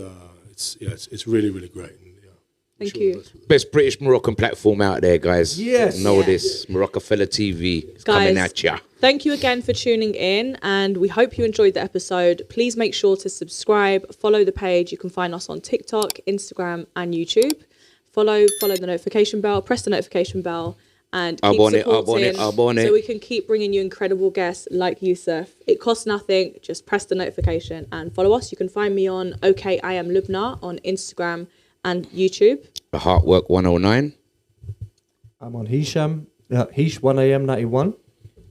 really, really great. And, thank you. Best British Moroccan platform out there, guys. Yes. Know this. Marocafella TV is coming at ya. Thank you again for tuning in, and we hope you enjoyed the episode. Please make sure to subscribe, follow the page. You can find us on TikTok, Instagram, and YouTube. Follow the notification bell, press the notification bell, and keep supporting so we can keep bringing you incredible guests like Youssef. It costs nothing. Just press the notification and follow us. You can find me on OK I Am Loubna on Instagram and YouTube. The Heartwork 109. I'm on Hisham, Hish 1am91.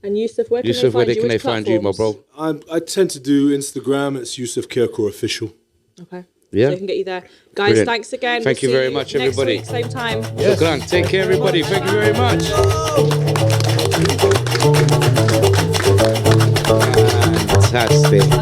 And Youssef, where can Youssef, where can they they find you, my bro? I tend to do Instagram. It's Youssef Kerkour official. Okay. Yeah. So they can get you there. Guys, Brilliant. thanks again. Thank you very much, next everybody. Week, same time. Yes. Shukran. Take care, everybody. Thank you very much. Fantastic.